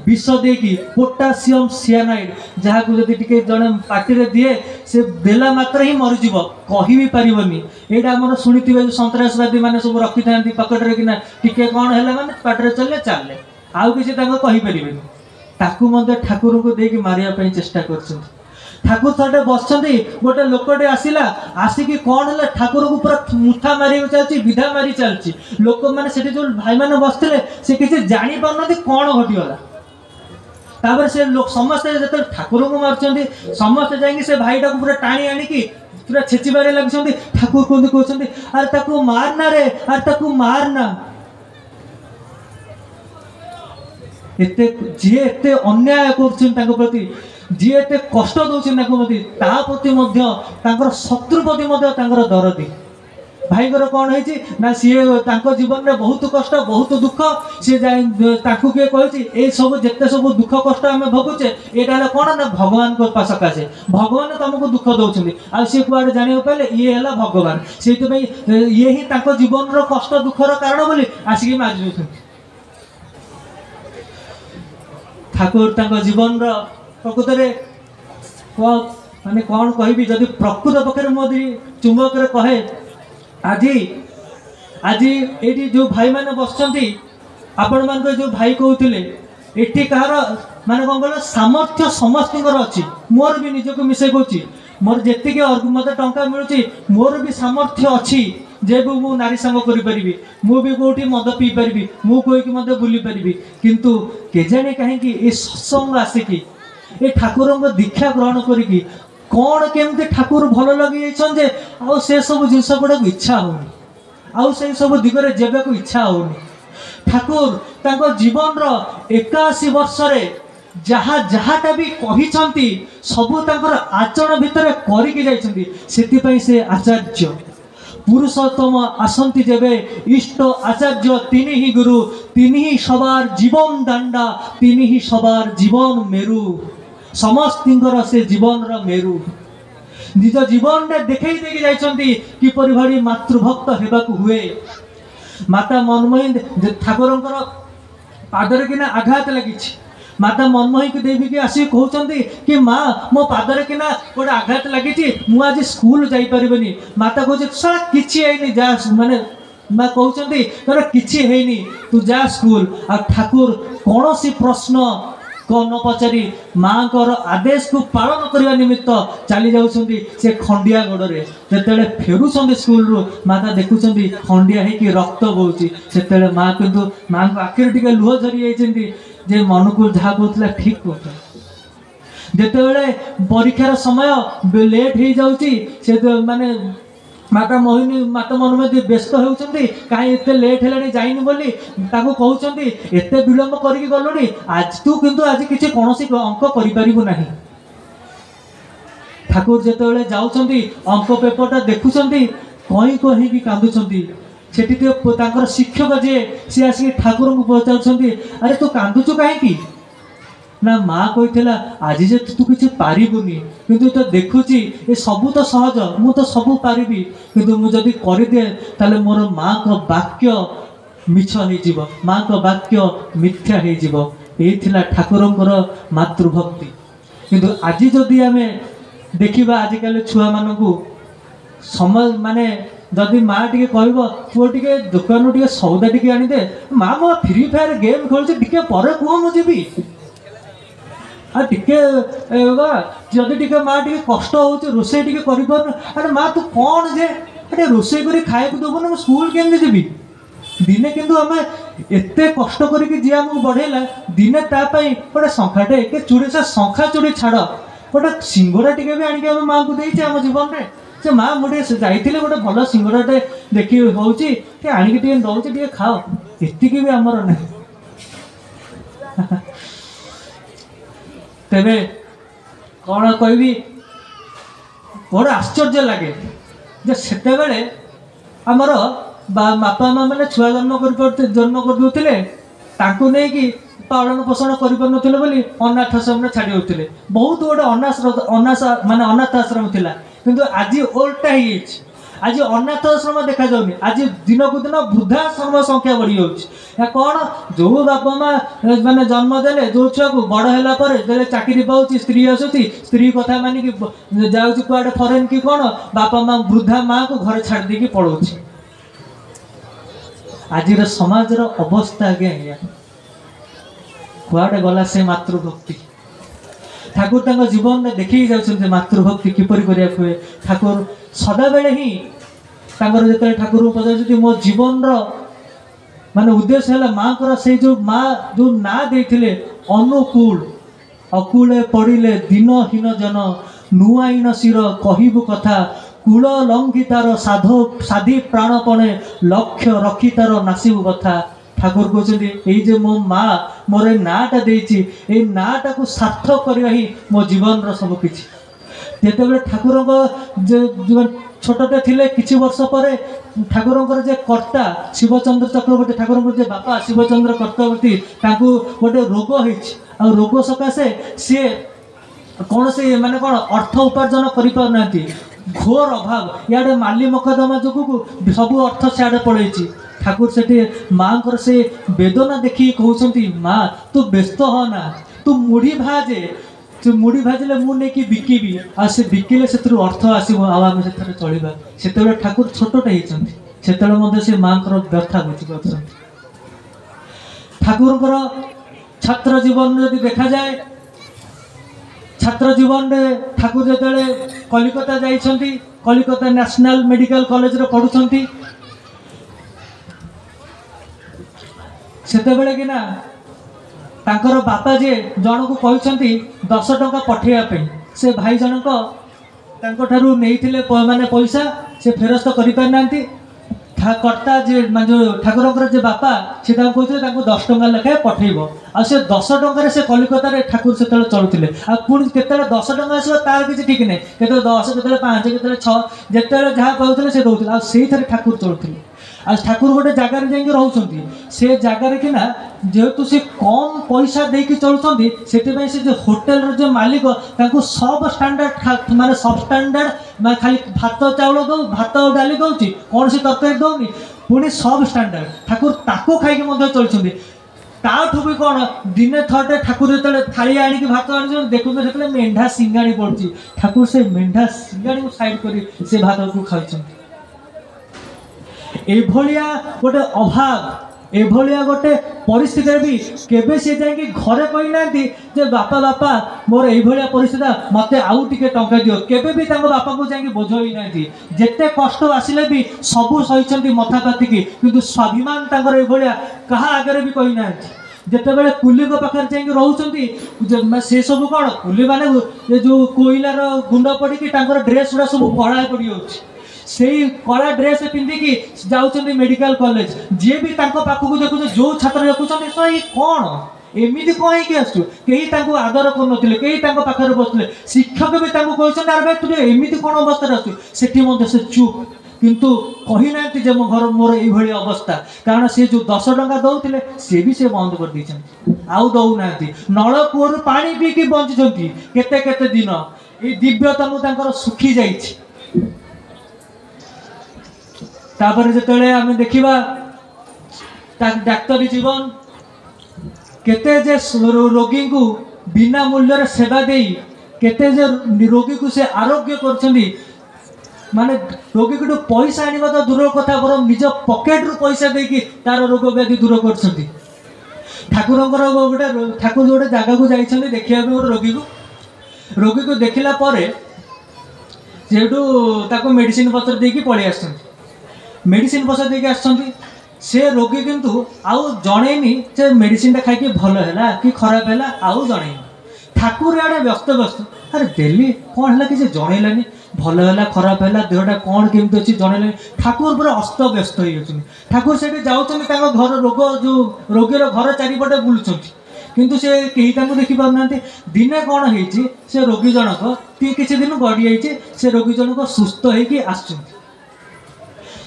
विष देकी पोटासियम सियानाइड जहाँ को जब टे जड़े पार्टी दिए से देला मात्र ही मरीज कही भी पारनी यहाँ आम शुणी जो सन्त्रासवादी मैंने सब रखी था पकेट कि टे कौन है मैंने पाटे चले चले आउ कि कहीपर ताकू ठाकुर को देकी मारिबा चेष्टा कर ठाकुर थोड़े बस गोटे लोकटे आसला आसिकी कौन है ठाकुर को पूरा मुठा मारी चलती विधा मारी चलती लोक मैंने जो भाई मैंने बसते से किसी जानी पारना कौन घटीगला तापर से लोग समस्ते जो ठाकुर को मार्च समस्ते जाइए से भाईटा को पूरा टाणी आणिकी पूरा छेचिबारे लगी ठाकुर को कहते अरे ताकू मारना रे अरे ताकू मारना एते जी एते अन्याय कर जी एते कष्ट दौरान प्रति शत्रु प्रति दरदी भाई कौन है सी जीवन में बहुत कष्ट बहुत दुख सी किए कही सब जिते सब दुख कष्ट आम भोगुचे यहाँ कौन ना भगवान को सकाशे भगवान तुमको दुख दौरान आ सी कुआड़े जाना पारे ये है भगवान से ये ही जीवन कष्ट दुखर कारण बोली आसिक मारी दौरान ठाकुर जीवन प्रकृत माने कौन कहबी जदि प्रकृत पक्षर मोदी चुंबक कहे आज आज ये जो भाई मैंने बसचंती आपण मान जो भाई कहते ये कहार माने कौन कह सामर्थ्य समस्त अच्छी मोर भी निजक मिसे कहूँ मोर जेतिके मते टंका मिलुची मोर भी सामर्थ्य अच्छी जे मु नारी संग करि परिबी मु भी कोठी मद पी परिबी मु कोई कि मते बुली परिबी किंतु केजाने काहे कि ए सत्संग आसिकी ए ठाकुरंग दीक्षा ग्रहण करिकी कौन केमती ठाकुर भल लगी जे आ से सब जिनस गुड़ा इच्छा होनी आउ से सब दिगरे जेबे को इच्छा होनी ठाकुर तांको जीवन रो 81 वर्ष रे जहा जहाटा भी कहिसंती सबु तांकर आचरण भितर करिकि जाइसंती सेति पई से आचार्य पुरुषोत्तम आसंती जेबे इष्ट आचार्य तिनि ही गुरु तिनि ही सबार जीवन दांडा तिनि ही सबार जीवन मेरु समस्तिंकर से जीवन रो मेरु निज जीवन रे देखै देकी जाइसंती कि परिभारी मातृभक्त हेबाकू हुए माता मनमोही ठाकुरंकर पादरे किना आघात लागिछि माता मनमोही के देवी के आसी कहउचंती कि माँ मो पादरे किना गोटे आघात लागिछि मु आज स्कूल जाई परिबनी माता कहउछि सारा किछि हेनी जा माने माँ कहउचंती तोर किछि हेनी तू जा स्कूल आ ठाकुर कोनोसी प्रश्न न पचारि माँ को आदेश को पालन करने निमित्त चली जाउछंती से खंडिया गड़े जेतेले फेरुछंती स्कूल रु माता देखुछंती खंडिया हेकी रक्त बोउची सेतेले माँ किंतु माँ को आखिर टिके लुह झरी जाइछंती जे मन को जहा कहउतला ठीक कहउतला जेतेले परीक्षार समय लेट हो जाउची से माने माता मोहिनी माता मनमोही व्यस्त होउछंती काहे एते लेट हेलानी जाइनी बोली ताको कहउछंती एते विलंब करिकि गलोनी आज तू किंतु आज किछि कोनोसी अंक करि परिबो नाही ठाकुर जेतेबेले जाउछंती अंक पेपरटा देखुछंती कहीं कहीं कि कांदुछंती सेठी तो तांकर शिक्षक जे से आसी ठाकुर को पचारुछंती अरे तू कांदुछु काहे कि ना माँ कही आज जे तू किसी पारिबुनी किंतु तो देखुची ये सबू तो सहज मु तो सबू पारिबी किंतु मु जदि करदिए ताले मोर माँ को वाक्य मिछ हो जीव माँ को वाक्य मिथ्या हो जीव यही थिला ठाकुरंकर मातृभक्ति किंतु आज जदि आमे देखिबा आजिकल छुआ मानकू समय माने जदि माँ टी कह पुओ टे दुकान टे सौदा टी आनी दे माँ मो फ्री फायर गेम खेलुची टिके पर कह मु जीवी टिके जदि टिके माँ टे कष्ट हो रोसे टे कर अरे माँ तू कौन जे अरे रोसे कर खाया देवुन मुझे स्कूल केमती जीवी दिने किंतु आम एत कष्ट करके जी आमको बढ़ेला दिने तापाई गोटे शंखाटे के चूड़ी से शंखा चूड़ी छाड़ गोटे सिंगड़ा टे भी आणिक आम माँ को देचे आम जीवन में से माँ मुझे जाइए गोटे भल सिंगड़ाटे देखी होची आणिक टे दौचे टे खाओ एतिक भी आमर ना तेरे कौन कहबी बड़ आश्चर्य लगे जे सेते बेले आमर बापा माँ मैंने छुआ जन्म कर ताकू नहीं कि पालन पोषण कर अनाथ आश्रम छाड़ी होते बहुत गोटे माने अनाथ आश्रम थिला किंतु आज ओल्टा ही आज अनाथ आश्रम देखा जाऊनी आज दिन को दिन वृद्धाश्रम संख्या बढ़ी जाऊँ कौन जो बापा माँ मैंने जन्म देले जो छुआ को बड़ है चाकरी पाँच स्त्री आसूसी स्त्री कथा मानिक जाऊँ कुआडे फरेन कि कौन बापा माँ वृद्धा माँ को घर छाड़ देकी पलाऊँ आज समाज अवस्था आज्ञा कुआडे गला से मातृभक्ति ठाकुर तांको जीवन में देखी जाउछन्ते मातृभक्ति किपरि करिया हुए ठाकुर सदा बेले ही तांकर जते ठाकुर पचार मो जीवन रो माने उद्देश्य है माँ को से जो माँ जो ना देथिले अनुकूल अकूले पड़िले दिनहीन जन नुआईन शिर कहबू कथा कूल लंघितार साधो साधी प्राणपणे लक्ष्य रखी तार नासिबू कथा ठाकुर कहते ये मो माँ मोर नाटा देती नाटा को सार्थक करवा ही मो जीवन सबकि जिते ठाकुर छोटे थिले किछि वर्ष पर ठाकुर जे कर्ता शिवचंद्र चक्रवर्ती ठाकुर जे बापा शिवचंद्र चक्रवर्ती गोटे रोग हो रोग सकाशे सी कौन से माने कौन अर्थ उपार्जन कर घोर अभाव इे माली मकदमा जो सब अर्थ सियाड़े पड़े ठाकुर से माँ को से वेदना देखी कहते माँ तू व्यस्त हो ना तू मुढ़ी भाजे तू मुढ़ी भाजिले मुझे बिकिबी आ से बिकिले से अर्थ आसो आम से चलवा से ठाकुर छोटे होते से माँ को व्यथा बुझी ठाकुर छात्र जीवन यदि देखा जाए छात्र जीवन ठाकुर जो Kolkata जाइछन्ति Kolkata national medical college रे पढुछन्ति सेतेबेले कि ना तांकर बापा जे जन को कहते 10 टंका पठेया पे से भाई जनक तांको ठारू नेइथिले माने पैसा से फेरस्त करि पार नांती कर्ता जे जो ठाकुर जे बापा से कहते 10 टंका लेखाएं पठेब आ से 10 टंका से कलिकता रे ठाकुर से चलुले आ पुणी केते 10 टंका आसो तार किसी ठीक नहीं केते 10 केते 5 केते 6 जेते जहाँ पाउथिले से दउथिले आ सेई थरे ठाकुर चलुले आज ठाकुर गोटे जगार जाइए रोचे से जगार कि ना जेहेतु से कम पैसा देकी चलुँच से जो होटेल जो मालिक सब स्टैंडर्ड माने सब स्टैंडर्ड खाली भात चाउल दो भात डाली दौर कौन सी तरकारी दौनी पुणी सब स्टैंडर्ड ठाकुर ताको खाई चलुँच ताठू भी कौन दिने थटे ठाकुर जो थाली आणिक भात आनी देखुते से मेढ़ा सिंगाणी पड़ी ठाकुर से मेढ़ा सिंगाणी को साइड कर से भात को खाई एभलिया गोटे अभाव एभलिया गोटे परिस्थिति भी केबे से जाइए घरे कही ना जे बापा बापा मोर एभलिया परिस्थिति मते आउ टिके टंका दियो केबे भी तांको बापा को जाइए बोझई ना जेते कष्ट आसिले भी सबू सही मथा पातिकी किंतु स्वाभिमान तांकर एभलिया कहा आगे भी कही ना जितेबाला कुली पाखे जाइए रोच से सब कौन कुली माने जो कोईलार गुंड पड़ी ड्रेस गुड़ा सब कड़ा पड़ जाऊँ से कला ड्रेस पिंधिकी जाऊँ मेडिकल कॉलेज जी भी पाखक देखु जो छात्र देखुं कौन एमती कौन है आसु कई आदर कर कई पाखे बसुले शिक्षक भी कहते अरे भाई तुझे एमती कौन अवस्था आसु से चुप किंतु कही ना जे मो घर मोर ये अवस्था कारण से जो 10 टंका दौले सी भी से बंद कर दी आउ दौना नलकूर पा पी कि बंचुंट केते केते दिन ये दिव्यतम सुखी जाइए तापर जिते आम देखा डाक्तरी जीवन केते जे रोगी को बिना मूल्य सेवा दे केते जे रोगी को से आरोग्य कर माने रोगी को पैसा आने तो दूर कथा बर निज पकेट रु पैसा देकी तार रोग व्याधि दूर कर ठाकुर गोटे ठाकुर गोटे जगह को जाइए देखा गोटे रोगी को देखला जेठू मेडिसिन पत्र देकी पलि आस मेडिसिन पत्र देकी आसछन्ती से रोगी किंतु आउ जणेनी जे मेडिसिन खाई भल है कि खराब है आउ जणेनी ठाकुर आड़े व्यस्त व्यस्त अरे देली कौन है कि जनइलानी भल है खराब है देहटा कौन केमती अच्छी जनइलानी ठाकुर पूरा अस्त व्यस्त हो ठाकुर से जाऊँच घर रोग जो रोगीर घर चारिपटे बुलूँ किंतु से कहीं देखी पारना दिने कौन है से रोगी जनक किसी दिन गड़ी जाइए से रोगी जनक सुस्थ होगी आस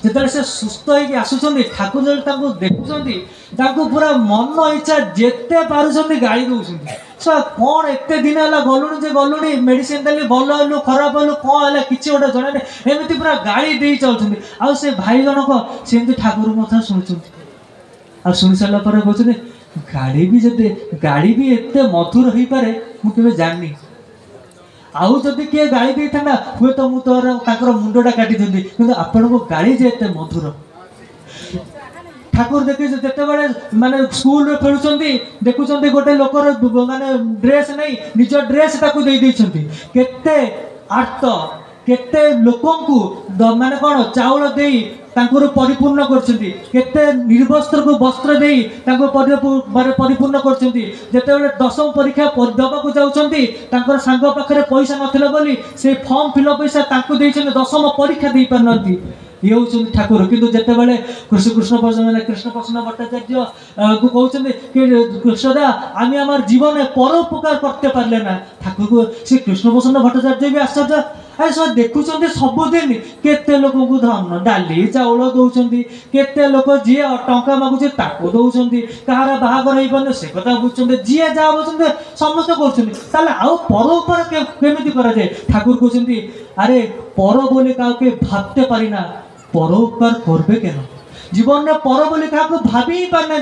जिते से सुस्थ होगी आसुँच ठाकुर जो देखुं पूरा मन इच्छा जिते पार्टी गाड़ी दौरान सर कौन एत दिन है गलुणी जे गलुणी मेडिसिन देली भल हलु खराब हलु कौन है कि गोटे जन एमती पूरा गाड़ी दे चलते आउ से भाई जनक सेमती ठाकुर कथा शुणुं शुणी सारा कहते गाड़ी भी जदे गाड़ी भी एत मधुर हो पारे मुझे जानी आउ जदि किए गाड़ी दे था हुए तो मुझे मुंडा काटी दिखती कि आपण को गाड़ी जे एत मधुर ठाकुर देखी जिते बड़े माने स्कूल फेरुंट देखुं गोटे लोकर माने ड्रेस नहीं निज ड्रेस केते आर्त केते लोकंकु माने कौन चाउल दे परिपूर्ण करते निर्वस्त्र को वस्त्र दे परिपूर्ण करते दशम परीक्षा दबाक जाऊँगी सांग पाखे पैसा नथिला बोली से फॉर्म फिलअप पैसा दशम परीक्षा दे पार ये हूँ ठाकुर किंतु जिते बड़े कृष्ण प्रसन्न भट्टाचार्य को कहते कि कृष्णदा आम आम जीवन परोपकार करते पारे ना ठाकुर को से कृष्ण प्रसन्न भट्टाचार्य भी आश्चर्य अरे सब देखुं सबुदिन केते लोक को धन डाली चाउल दौरान केते लोक जी टंका मागुचे दौरान कहार बाहागर हो पारे से कथा बुझुं जी जहाँ बुझे समस्त कर परोपकार केमी कराए ठाकुर कहते अरे पर बोली क्या भाबते पारिना परोपकार करबे केन जीवन में पर बोली क्या भाभी ही पारना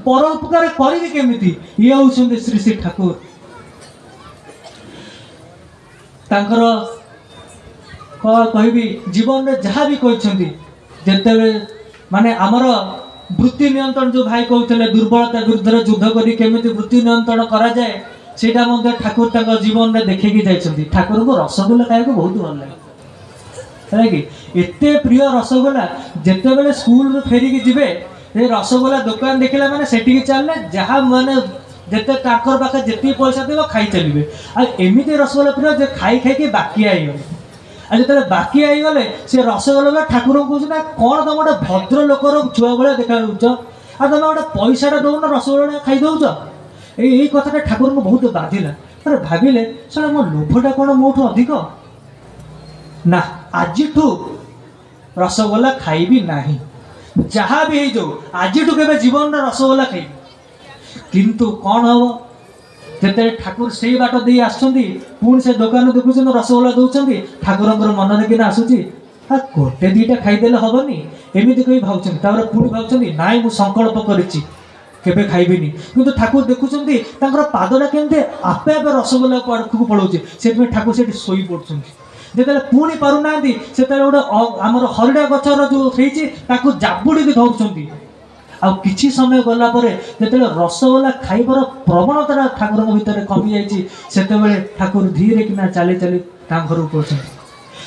परोपकार करेंगे केमिति ये होउछन्ते श्री श्री ठाकुर तांकर कहबी जीवन में जहाँ भी कहते जिते माने आमर वृत्ति नियंत्रण जो भाई कहते दुर्बलता विरुद्ध युद्ध करी केमिति वृत्ति नियंत्रण करा जाए ସେଇଟା ମଧ୍ୟ ଠାକୁର ତାଙ୍କ ଜୀବନରେ ଦେଖିକି ଯାଇଛନ୍ତି। ଠାକୁରଙ୍କୁ ରସଗୋଲା ଖାଇବାକୁ ବହୁତ ଭଲ ଲାଗେ ହେଲା କି, ଏତେ ପ୍ରିୟ ରସଗୋଲା। ଯେତେବେଳେ ସ୍କୁଲରୁ ଫେରିକି ଯିବେ ଏ ରସଗୋଲା ଦୋକାନ ଦେଖିଲା ମାନେ ସେଠିକି ଚାଲିଲେ, ଯାହା ମାନେ ଯେତେ ତାଙ୍କର ପାଖରେ ଯେତିକି ପଇସା ଥିବ ଖାଇ ଚାଲିବେ। ଆଉ ଏମିତି ରସଗୋଲା ପ୍ରିୟ ଯେ ଖାଇ ଖାଇକି ବାକିଆ ହେଇଗଲେ। ଆଉ ଯେତେବେଳେ ବାକି ହେଇଗଲେ ସେ ରସଗୋଲା ଠାକୁରଙ୍କୁ କହୁଛନ୍ତି, କ'ଣ ତମେ ଗୋଟେ ଭଦ୍ର ଲୋକର ଛୁଆ ଭଳିଆ ଦେଖାଯାଉଛ, ଆଉ ତମେ ଗୋଟେ ପଇସାଟା ଦଉନ ରସଗୋଲା ଖାଇ ଦଉଛ। ଏଇ କଥାଟା ଠାକୁରଙ୍କୁ ବହୁତ ବାଧିଲା। ଆରେ ଭାବିଲେ ସେଟା ମୋ ଲୋଭଟା କ'ଣ ମୋଠୁ ଅଧିକ? ନା, ଆଜିଠୁ ରସଗୋଲା ଖାଇବି ନାହିଁ, ଯାହା ବି ହେଇଯାଉ ଆଜିଠୁ କେବେ ଜୀବନରେ ରସଗୋଲା ଖାଇବି। କିନ୍ତୁ କ'ଣ ହବ, ଯେତେବେଳେ ଠାକୁର ସେଇ ବାଟ ଦେଇ ଆସୁଛନ୍ତି, ପୁଣି ସେ ଦୋକାନ ଦେଖୁଛନ୍ତି ରସଗୋଲା ଦଉଛନ୍ତି, ଠାକୁରଙ୍କର ମନରେ କିନା ଆସୁଛି ଗୋଟେ ଦିଟା ଖାଇଦେଲେ ହବନି, ଏମିତି କହି ଭାବୁଛନ୍ତି। ତାପରେ ପୁଣି ଭାବୁଛନ୍ତି ନାଇଁ ମୁଁ ସଂକଳ୍ପ କରିଛି କେବେ ଖାଇବିନି। କିନ୍ତୁ ଠାକୁର ଦେଖୁଛନ୍ତି ତାଙ୍କର ପାଦଟା କେମିତି ଆପେ ଆପେ ରସଗୋଲା ଆଡ଼କୁ ପଳାଉଛି, ସେଥିପାଇଁ ଠାକୁର ସେଠି ଶୋଇ ପଡ଼ୁଛନ୍ତି। ଯେତେବେଳେ ପୁଣି ପାରୁନାହାନ୍ତି, ସେତେବେଳେ ଗୋଟେ ଆମର ହରିଡ଼ା ଗଛର ଯେଉଁ ହେଇଛି ତାକୁ ଜାବୁଡ଼ିକି ଧରୁଛନ୍ତି। ଆଉ କିଛି ସମୟ ଗଲା ପରେ ଯେତେବେଳେ ରସଗୋଲା ଖାଇବାର ପ୍ରବଣତାଟା ଠାକୁରଙ୍କ ଭିତରେ କମିଯାଇଛି, ସେତେବେଳେ ଠାକୁର ଧୀରେ କିନା ଚାଲି ଚାଲି ତାଙ୍କ ଘରକୁ ପଳଉଛନ୍ତି।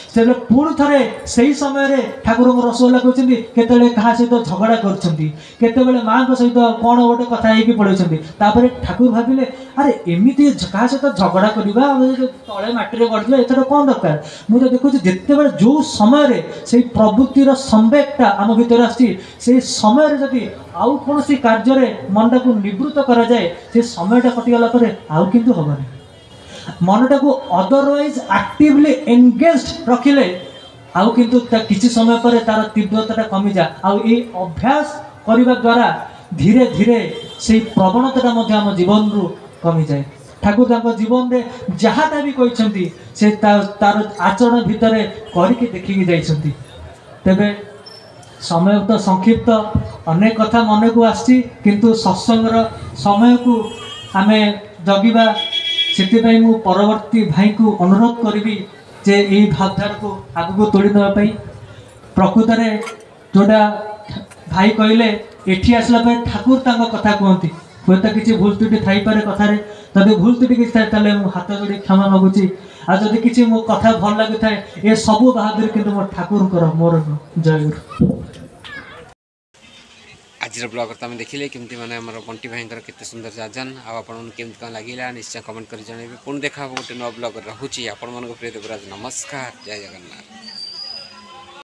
ସେତେବେଳେ ପୁଣି ଥରେ ସେଇ ସମୟରେ ଠାକୁରଙ୍କ ରସଗୋଲା କହୁଛନ୍ତି, କେତେବେଳେ କାହା ସହିତ ଝଗଡ଼ା କରୁଛନ୍ତି, କେତେବେଳେ ମାଆଙ୍କ ସହିତ କ'ଣ ଗୋଟେ କଥା ହେଇକି ପଳେଇଛନ୍ତି। ତାପରେ ଠାକୁର ଭାବିଲେ ଆରେ ଏମିତି କାହା ସହିତ ଝଗଡ଼ା କରିବା, ତଳେ ମାଟିରେ ଗଡ଼ିଯିବା, ଏଥର କ'ଣ ଦରକାର। ମୁଁ ତ ଦେଖୁଛି ଯେତେବେଳେ ଯେଉଁ ସମୟରେ ସେଇ ପ୍ରବୃତ୍ତିର ସମ୍ବେଗଟା ଆମ ଭିତରେ ଆସିଛି, ସେଇ ସମୟରେ ଯଦି ଆଉ କୌଣସି କାର୍ଯ୍ୟରେ ମନଟାକୁ ନିବୃତ୍ତ କରାଯାଏ, ସେ ସମୟଟା କଟିଗଲା ପରେ ଆଉ କିନ୍ତୁ ହବନି। ମନଟାକୁ ଅଦରୱାଇଜ ଆକ୍ଟିଭଲି ଏନଗେଜ୍ ରଖିଲେ ଆଉ କିନ୍ତୁ କିଛି ସମୟ ପରେ ତାର ତୀବ୍ରତାଟା କମିଯାଏ। ଆଉ ଏଇ ଅଭ୍ୟାସ କରିବା ଦ୍ୱାରା ଧୀରେ ଧୀରେ ସେଇ ପ୍ରବଣତାଟା ମଧ୍ୟ ଆମ ଜୀବନରୁ କମିଯାଏ। ଠାକୁର ତାଙ୍କ ଜୀବନରେ ଯାହାଟା ବି କହିଛନ୍ତି ସେ ତାର ଆଚରଣ ଭିତରେ କରିକି ଦେଖିକି ଯାଇଛନ୍ତି। ତେବେ ସମୟ ତ ସଂକ୍ଷିପ୍ତ, ଅନେକ କଥା ମନକୁ ଆସିଛି, କିନ୍ତୁ ସତ୍ସଙ୍ଗର ସମୟକୁ ଆମେ ଜଗିବା। ସେଥିପାଇଁ ମୁଁ ପରବର୍ତ୍ତୀ ଭାଇଙ୍କୁ ଅନୁରୋଧ କରିବି ଯେ ଏହି ଭାବଧାରାକୁ ଆଗକୁ ତୋଳି ନେବା ପାଇଁ। ପ୍ରକୃତରେ ଯେଉଁଟା ଭାଇ କହିଲେ, ଏଠି ଆସିଲା ପରେ ଠାକୁର ତାଙ୍କ କଥା କୁହନ୍ତି। ହୁଏତ କିଛି ଭୁଲ ତ୍ରୁଟି ଥାଇପାରେ କଥାରେ, ଯଦି ଭୁଲ ତ୍ରୁଟି କିଛି ଥାଏ ତାହେଲେ ମୁଁ ହାତ ଯୋଡ଼ି କ୍ଷମା ମାଗୁଛି। ଆଉ ଯଦି କିଛି ମୋ କଥା ଭଲ ଲାଗୁଥାଏ, ଏ ସବୁ ବାହାଦୁରୀ କିନ୍ତୁ ମୋ ଠାକୁରଙ୍କର, ମୋର ଜୟଗୁରୁ। ଆଜିର ବ୍ଲଗ୍ରେ ତ ଆମେ ଦେଖିଲେ କେମିତି ମାନେ ଆମର ବଣ୍ଟି ଭାଇଙ୍କର କେତେ ସୁନ୍ଦର ଯାଜନ। ଆଉ ଆପଣଙ୍କୁ କେମିତି କ'ଣ ଲାଗିଲା ନିଶ୍ଚୟ କମେଣ୍ଟ କରି ଜଣାଇବେ। ପୁଣି ଦେଖା ହେବ ଗୋଟେ ନୂଆ ବ୍ଲଗ୍ରେ। ରହୁଛି ଆପଣମାନଙ୍କ ପ୍ରିୟ ଦେବରାଜ। ନମସ୍କାର, ଜୟ ଜଗନ୍ନାଥ।